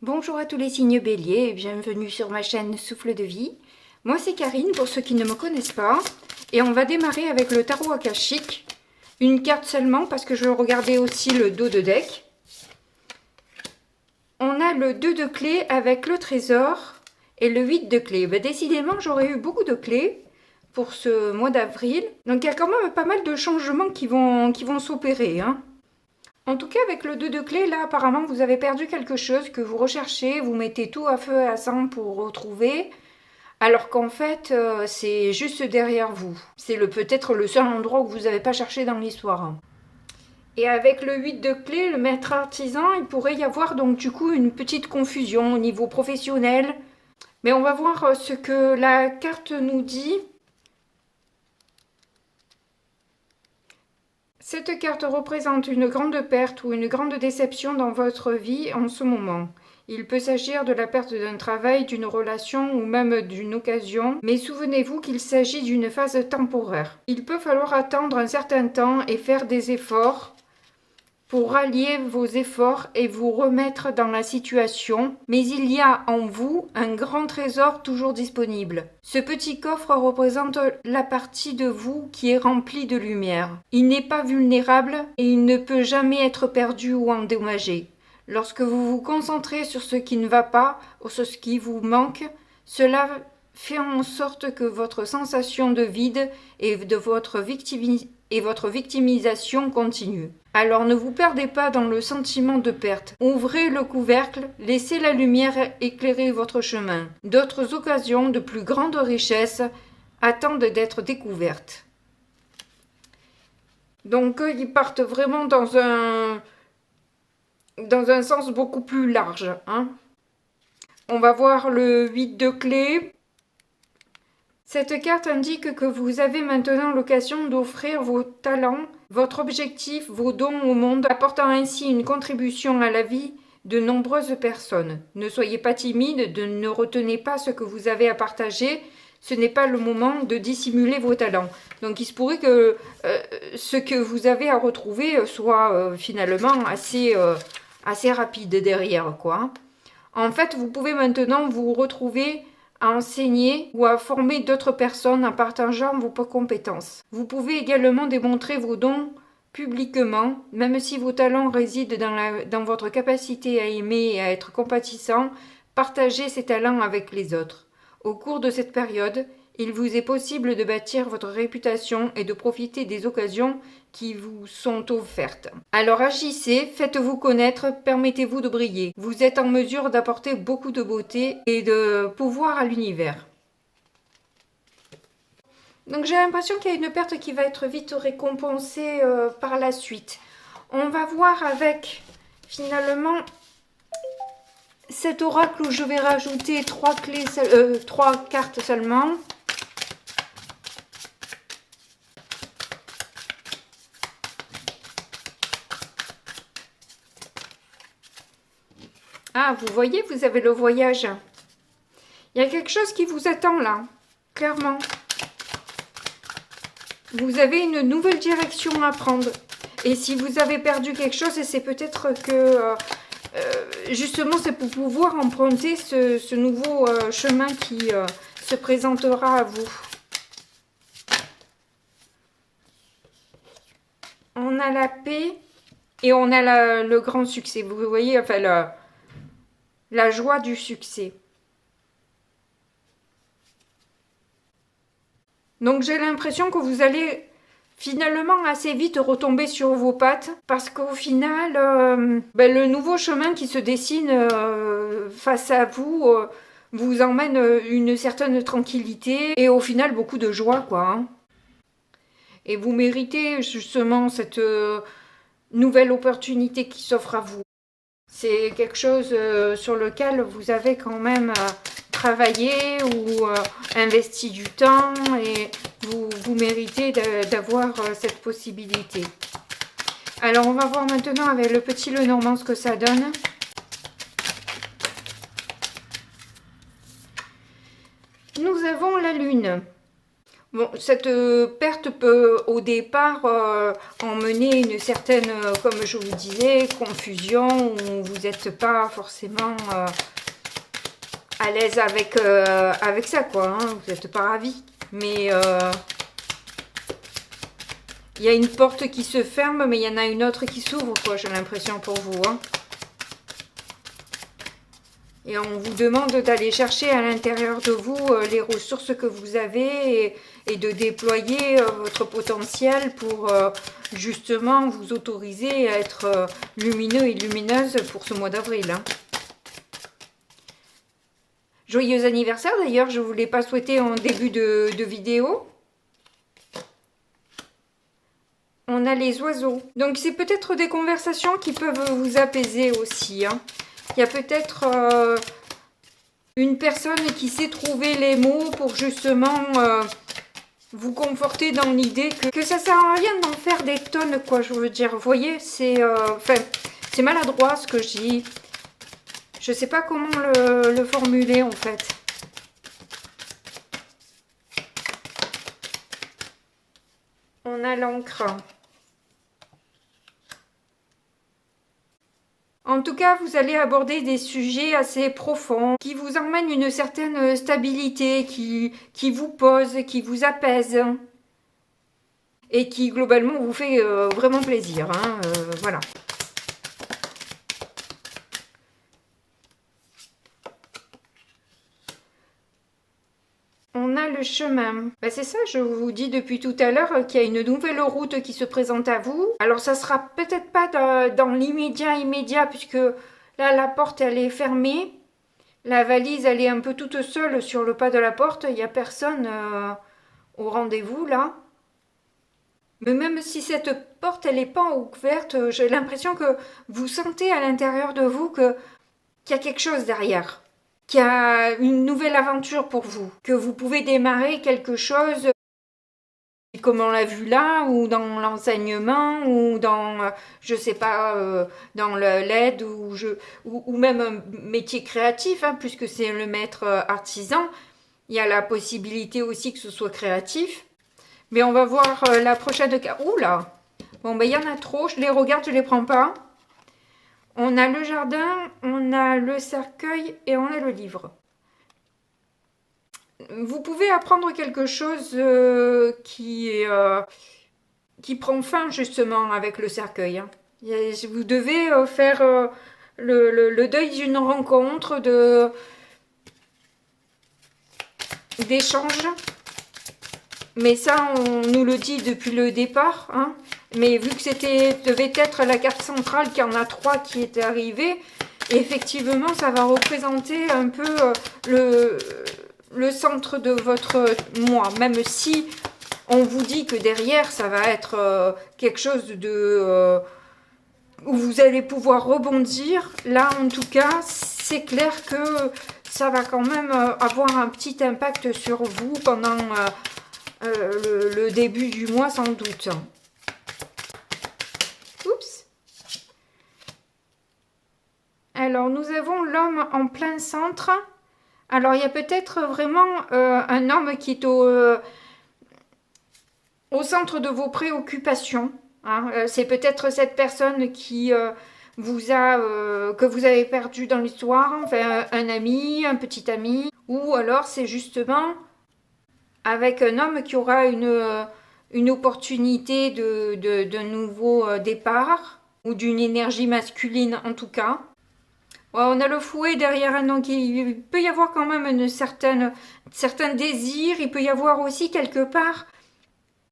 Bonjour à tous les signes béliers et bienvenue sur ma chaîne Souffle de vie. Moi c'est Karine pour ceux qui ne me connaissent pas et on va démarrer avec le tarot akashique. Une carte seulement parce que je regardais aussi le dos de deck. On a le 2 de clés avec le trésor et le 8 de clés. Décidément j'aurais eu beaucoup de clés pour ce mois d'avril. Donc il y a quand même pas mal de changements qui vont s'opérer, hein. En tout cas, avec le 2 de clé, là, apparemment, vous avez perdu quelque chose que vous recherchez, vous mettez tout à feu et à sang pour retrouver, alors qu'en fait, c'est juste derrière vous. C'est peut-être le seul endroit où vous n'avez pas cherché dans l'histoire. Et avec le 8 de clé, le maître artisan, il pourrait y avoir donc du coup une petite confusion au niveau professionnel. Mais on va voir ce que la carte nous dit. Cette carte représente une grande perte ou une grande déception dans votre vie en ce moment. Il peut s'agir de la perte d'un travail, d'une relation ou même d'une occasion, mais souvenez-vous qu'il s'agit d'une phase temporaire. Il peut falloir attendre un certain temps et faire des efforts pour rallier vos efforts et vous remettre dans la situation, mais il y a en vous un grand trésor toujours disponible. Ce petit coffre représente la partie de vous qui est remplie de lumière. Il n'est pas vulnérable et il ne peut jamais être perdu ou endommagé. Lorsque vous vous concentrez sur ce qui ne va pas ou sur ce qui vous manque, cela fait en sorte que votre sensation de vide et votre victimisation continue. Alors ne vous perdez pas dans le sentiment de perte. Ouvrez le couvercle, laissez la lumière éclairer votre chemin. D'autres occasions de plus grande richesse attendent d'être découvertes. Donc ils partent vraiment dans un sens beaucoup plus large, hein. On va voir le 8 de clés. Cette carte indique que vous avez maintenant l'occasion d'offrir vos talents, votre objectif, vos dons au monde, apportant ainsi une contribution à la vie de nombreuses personnes. Ne soyez pas timide, ne retenez pas ce que vous avez à partager, ce n'est pas le moment de dissimuler vos talents. Donc il se pourrait que ce que vous avez à retrouver soit finalement assez rapide derrière, quoi. En fait, vous pouvez maintenant vous retrouver à enseigner ou à former d'autres personnes en partageant vos compétences. Vous pouvez également démontrer vos dons publiquement, même si vos talents résident dans votre capacité à aimer et à être compatissant, partagez ces talents avec les autres. Au cours de cette période, il vous est possible de bâtir votre réputation et de profiter des occasions qui vous sont offertes. Alors agissez, faites-vous connaître, permettez-vous de briller. Vous êtes en mesure d'apporter beaucoup de beauté et de pouvoir à l'univers. Donc j'ai l'impression qu'il y a une perte qui va être vite récompensée par la suite. On va voir avec finalement cet oracle où je vais rajouter trois cartes seulement. Ah, vous voyez, vous avez le voyage. Il y a quelque chose qui vous attend là, clairement. Vous avez une nouvelle direction à prendre. Et si vous avez perdu quelque chose, c'est peut-être que justement c'est pour pouvoir emprunter ce nouveau chemin qui se présentera à vous. On a la paix et on a le grand succès. Vous voyez, enfin la joie du succès. Donc j'ai l'impression que vous allez finalement assez vite retomber sur vos pattes parce qu'au final, le nouveau chemin qui se dessine face à vous vous emmène une certaine tranquillité et au final beaucoup de joie, quoi, hein. Et vous méritez justement cette nouvelle opportunité qui s'offre à vous. C'est quelque chose sur lequel vous avez quand même travaillé ou investi du temps et vous méritez d'avoir cette possibilité. Alors on va voir maintenant avec le petit Lenormand ce que ça donne. Nous avons la lune. Bon, cette perte peut au départ emmener une certaine, comme je vous disais, confusion, où vous n'êtes pas forcément à l'aise avec ça, quoi. Hein, vous n'êtes pas ravis. Mais il y a une porte qui se ferme, mais il y en a une autre qui s'ouvre, quoi, j'ai l'impression pour vous. Hein. Et on vous demande d'aller chercher à l'intérieur de vous les ressources que vous avez et de déployer votre potentiel pour justement vous autoriser à être lumineux et lumineuse pour ce mois d'avril. Hein. Joyeux anniversaire d'ailleurs, je ne vous l'ai pas souhaité en début de vidéo. On a les oiseaux. Donc c'est peut-être des conversations qui peuvent vous apaiser aussi. Hein. Il y a peut-être une personne qui sait trouver les mots pour justement vous conforter dans l'idée que ça sert à rien d'en faire des tonnes, quoi, je veux dire. Vous voyez, c'est c'est maladroit ce que je dis. Je sais pas comment le formuler en fait. On a l'encre. En tout cas, vous allez aborder des sujets assez profonds qui vous emmènent une certaine stabilité, qui vous pose, qui vous apaise et qui globalement vous fait vraiment plaisir. Hein, voilà. On a le chemin. Ben c'est ça, je vous dis depuis tout à l'heure qu'il y a une nouvelle route qui se présente à vous. Alors ça sera peut-être pas dans l'immédiat puisque là la porte elle est fermée. La valise elle est un peu toute seule sur le pas de la porte. Il n'y a personne au rendez-vous là. Mais même si cette porte elle n'est pas ouverte, j'ai l'impression que vous sentez à l'intérieur de vous qu'il y a quelque chose derrière. Qu'il y a une nouvelle aventure pour vous, que vous pouvez démarrer quelque chose comme on l'a vu là, ou dans l'enseignement, ou dans, je sais pas, dans l'aide, ou même un métier créatif, hein, puisque c'est le maître artisan, il y a la possibilité aussi que ce soit créatif. Mais on va voir la prochaine carte. Ouh là! Bon, ben il y en a trop, je les regarde, je les prends pas. On a le jardin, on a le cercueil et on a le livre. Vous pouvez apprendre quelque chose qui prend fin justement avec le cercueil. Hein. Vous devez faire le deuil d'une rencontre, d'échanges. Mais ça, on nous le dit depuis le départ. Hein. Mais vu que devait être la carte centrale, qu'il y en a 3 qui est arrivée, effectivement, ça va représenter un peu le centre de votre moi. Même si on vous dit que derrière, ça va être quelque chose de où vous allez pouvoir rebondir. Là, en tout cas, c'est clair que ça va quand même avoir un petit impact sur vous pendant le début du mois, sans doute. Oups. Alors, nous avons l'homme en plein centre. Alors, il y a peut-être vraiment un homme qui est au centre de vos préoccupations. Hein. C'est peut-être cette personne qui que vous avez perdu dans l'histoire, enfin un ami, un petit ami, ou alors c'est justement avec un homme qui aura une opportunité de nouveau départ, ou d'une énergie masculine en tout cas. Ouais, on a le fouet derrière un homme, il peut y avoir quand même certains désirs, il peut y avoir aussi quelque part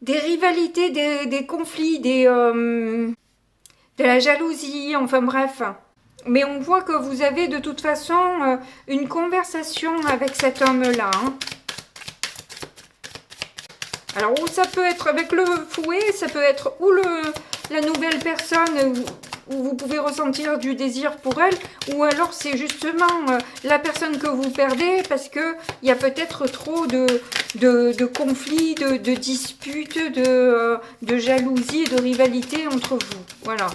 des rivalités, des conflits, de la jalousie, enfin bref. Mais on voit que vous avez de toute façon une conversation avec cet homme-là. Hein. Alors, où ça peut être avec le fouet, ça peut être ou la nouvelle personne où vous pouvez ressentir du désir pour elle, ou alors c'est justement la personne que vous perdez parce qu'il y a peut-être trop de conflits, de disputes, de jalousie, de rivalité entre vous. Voilà.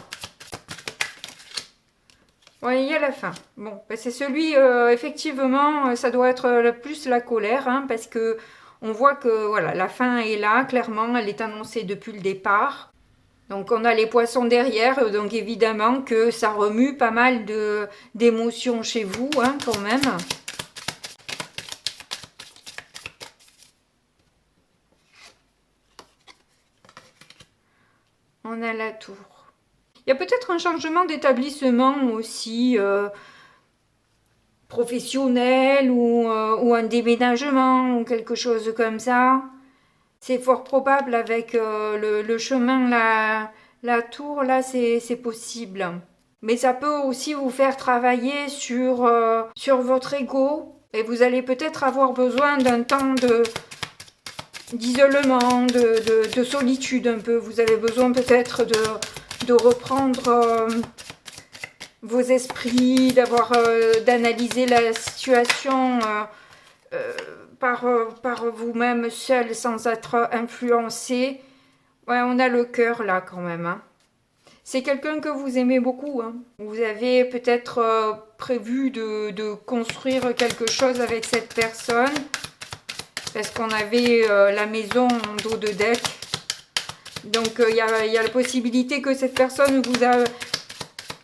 Ouais, il y a la fin. Bon, ben c'est celui, effectivement, ça doit être plus la colère, hein, parce que On voit que voilà, la fin est là, clairement, elle est annoncée depuis le départ. Donc on a les poissons derrière, donc évidemment que ça remue pas mal d'émotions chez vous, hein, quand même. On a la tour. Il y a peut-être un changement d'établissement aussi, professionnel ou un déménagement ou quelque chose comme ça. C'est fort probable avec le chemin, la tour, là, c'est possible. Mais ça peut aussi vous faire travailler sur votre ego. Et vous allez peut-être avoir besoin d'un temps d'isolement, de solitude un peu. Vous avez besoin peut-être de reprendre vos esprits, d'analyser la situation par vous-même seul sans être influencé. Ouais, on a le cœur là quand même. Hein. C'est quelqu'un que vous aimez beaucoup. Hein. Vous avez peut-être prévu de construire quelque chose avec cette personne. Parce qu'on avait la maison en dos de deck. Donc il y a la possibilité que cette personne vous a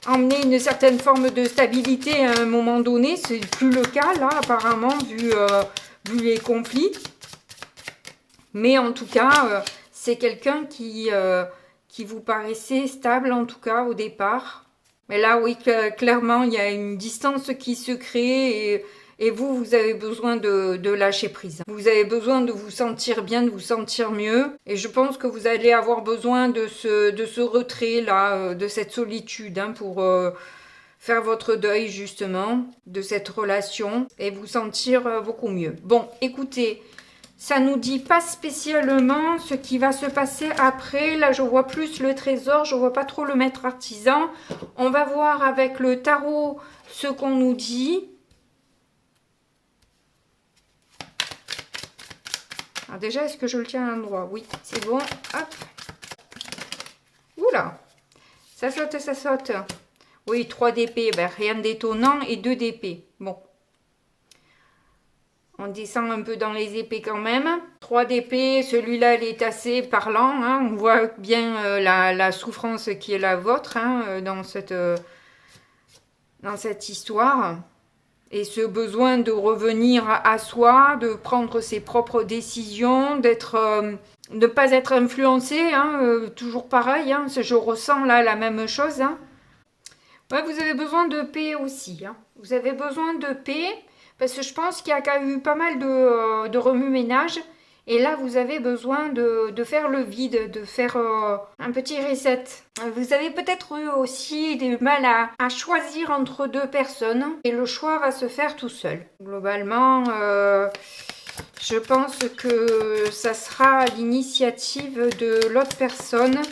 emmené une certaine forme de stabilité à un moment donné. C'est plus le cas là apparemment vu les conflits. Mais en tout cas, c'est quelqu'un qui vous paraissait stable en tout cas au départ. Mais là oui, clairement il y a une distance qui se crée et vous avez besoin de lâcher prise. Vous avez besoin de vous sentir bien, de vous sentir mieux. Et je pense que vous allez avoir besoin de ce retrait-là, de cette solitude, hein, pour faire votre deuil, justement, de cette relation et vous sentir beaucoup mieux. Bon, écoutez, ça nous dit pas spécialement ce qui va se passer après. Là, je vois plus le trésor, je vois pas trop le maître artisan. On va voir avec le tarot ce qu'on nous dit. Alors déjà, est-ce que je le tiens à l'endroit? Oui, c'est bon. Hop. Oula. Ça saute, ça saute. Oui, 3 d'épée. Ben, rien d'étonnant. Et 2 d'épée. Bon. On descend un peu dans les épées quand même. 3 d'épée. Celui-là, il est assez parlant. Hein. On voit bien la souffrance qui est la vôtre, hein, dans cette histoire. Et ce besoin de revenir à soi, de prendre ses propres décisions, de ne pas être influencé, hein, toujours pareil, hein, je ressens là la même chose. Hein. Ouais, vous avez besoin de paix aussi. Hein. Vous avez besoin de paix, parce que je pense qu'il y a eu pas mal de remue-ménage. Et là, vous avez besoin de faire le vide, de faire un petit reset. Vous avez peut-être eu aussi du mal à choisir entre 2 personnes. Et le choix va se faire tout seul. Globalement, je pense que ça sera à l'initiative de l'autre personne.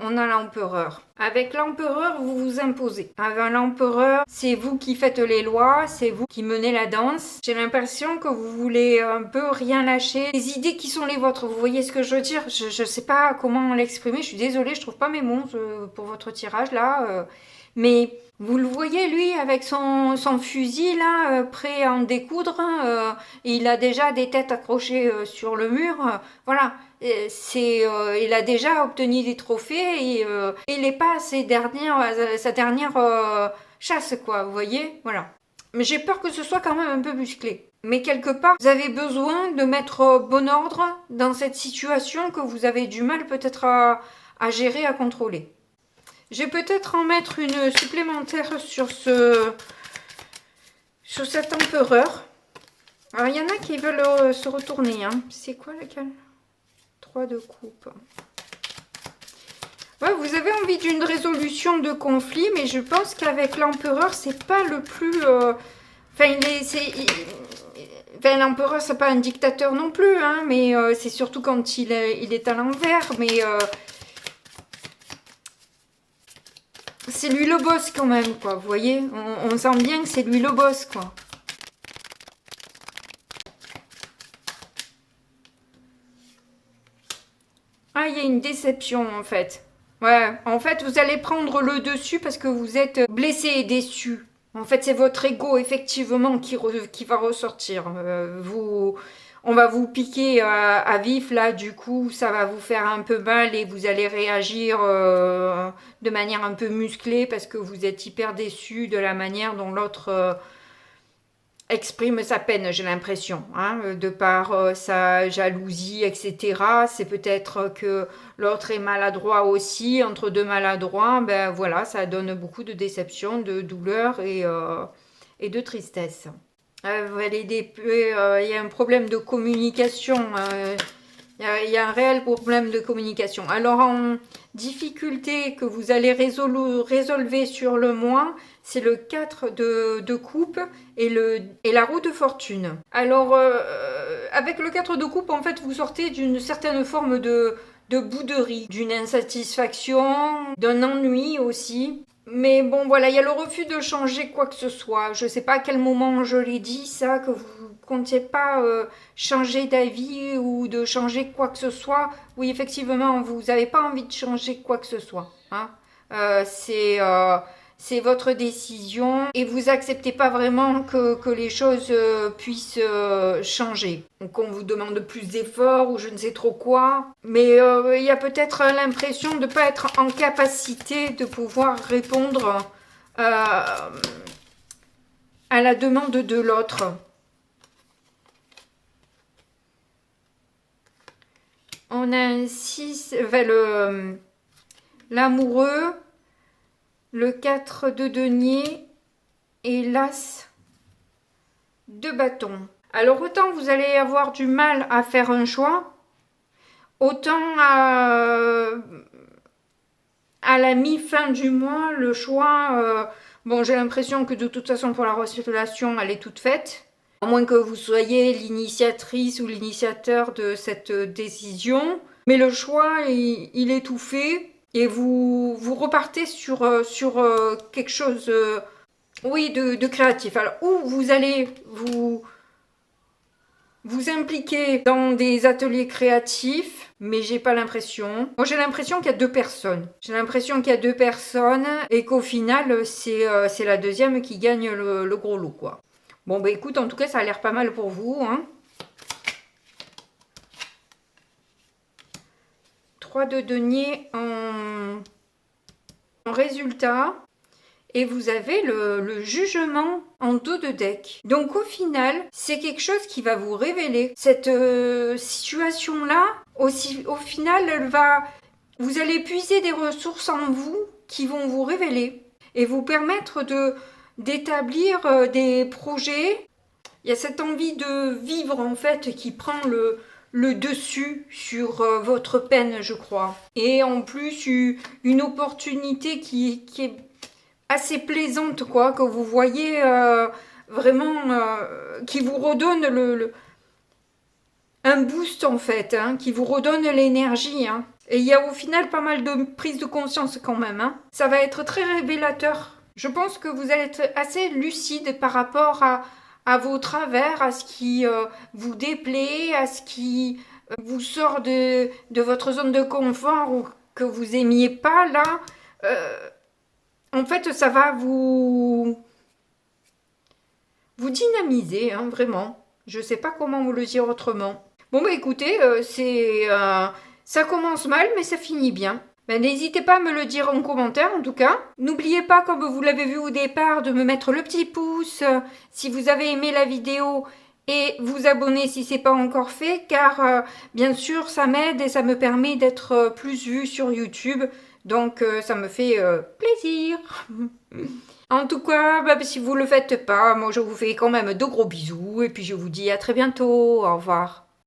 On a l'empereur. Avec l'empereur, vous vous imposez. Avec l'empereur, c'est vous qui faites les lois, c'est vous qui menez la danse. J'ai l'impression que vous voulez un peu rien lâcher. Les idées qui sont les vôtres, vous voyez ce que je veux dire? Je ne sais pas comment l'exprimer, je suis désolée, je trouve pas mes mots pour votre tirage là. Mais vous le voyez, lui, avec son fusil, là, prêt à en découdre. Il a déjà des têtes accrochées sur le mur. Voilà. Il a déjà obtenu des trophées et il n'est pas à sa dernière chasse, quoi, vous voyez, voilà. Mais j'ai peur que ce soit quand même un peu musclé. Mais quelque part, vous avez besoin de mettre bon ordre dans cette situation que vous avez du mal peut-être à gérer, à contrôler. Je vais peut-être en mettre une supplémentaire sur cet empereur. Alors, il y en a qui veulent se retourner, hein. C'est quoi laquelle? 3 de coupe. Ouais, vous avez envie d'une résolution de conflit, mais je pense qu'avec l'empereur, c'est pas le plus... Enfin, l'empereur, c'est pas un dictateur non plus, hein, mais c'est surtout quand il est à l'envers, mais... c'est lui le boss quand même, quoi, vous voyez, on sent bien que c'est lui le boss, quoi. Ah, il y a une déception, en fait. Ouais, en fait, vous allez prendre le dessus parce que vous êtes blessé et déçu. En fait, c'est votre ego, effectivement, qui va ressortir. On va vous piquer à vif, là, du coup, ça va vous faire un peu mal et vous allez réagir de manière un peu musclée parce que vous êtes hyper déçu de la manière dont l'autre exprime sa peine, j'ai l'impression, hein, de par sa jalousie, etc. C'est peut-être que l'autre est maladroit aussi, entre deux maladroits, ben voilà, ça donne beaucoup de déception, de douleur et de tristesse. Il y a un problème de communication, il y a un réel problème de communication. Alors en difficulté que vous allez résolver sur le mois, c'est le 4 de coupe et la roue de fortune. Alors avec le 4 de coupe, en fait, vous sortez d'une certaine forme de bouderie, d'une insatisfaction, d'un ennui aussi. Mais bon, voilà, il y a le refus de changer quoi que ce soit. Je ne sais pas à quel moment je l'ai dit, ça, que vous ne comptiez pas changer d'avis ou de changer quoi que ce soit. Oui, effectivement, vous n'avez pas envie de changer quoi que ce soit. Hein. C'est votre décision et vous acceptez pas vraiment que les choses puissent changer. Donc on vous demande plus d'efforts ou je ne sais trop quoi. Mais il y a peut-être l'impression de ne pas être en capacité de pouvoir répondre à la demande de l'autre. On a un 6, l'amoureux, le 4 de denier et l'as de bâton. Alors autant vous allez avoir du mal à faire un choix, autant à la mi-fin du mois, le choix, bon j'ai l'impression que de toute façon pour la relation elle est toute faite. À moins que vous soyez l'initiatrice ou l'initiateur de cette décision. Mais le choix, il est tout fait. Et vous repartez sur quelque chose oui, de créatif. Alors, où vous allez vous impliquer dans des ateliers créatifs, mais j'ai pas l'impression. Moi, j'ai l'impression qu'il y a deux personnes. J'ai l'impression qu'il y a deux personnes et qu'au final, c'est la deuxième qui gagne le gros lot, quoi. Bon, bah écoute, en tout cas, ça a l'air pas mal pour vous, hein. 3 de denier en résultat. Et vous avez le jugement en dos de deck. Donc au final, c'est quelque chose qui va vous révéler. Cette situation-là, au final, vous allez puiser des ressources en vous qui vont vous révéler et vous permettre d'établir des projets. Il y a cette envie de vivre en fait qui prend le dessus sur votre peine, je crois. Et en plus, une opportunité qui est assez plaisante, quoi, que vous voyez vraiment, qui vous redonne un boost en fait, hein, qui vous redonne l'énergie. Hein. Et il y a au final pas mal de prise de conscience quand même. Hein. Ça va être très révélateur. Je pense que vous allez être assez lucide par rapport à vos travers, à ce qui vous déplaît, à ce qui vous sort de votre zone de confort ou que vous aimiez pas là. En fait, ça va vous dynamiser, hein, vraiment. Je sais pas comment vous le dire autrement. Bon, bah écoutez, ça commence mal, mais ça finit bien. Ben, n'hésitez pas à me le dire en commentaire, en tout cas. N'oubliez pas, comme vous l'avez vu au départ, de me mettre le petit pouce si vous avez aimé la vidéo et vous abonner si ce n'est pas encore fait, car bien sûr, ça m'aide et ça me permet d'être plus vue sur YouTube. Donc ça me fait plaisir. En tout cas, bah, si vous ne le faites pas, moi je vous fais quand même de gros bisous. Et puis je vous dis à très bientôt. Au revoir.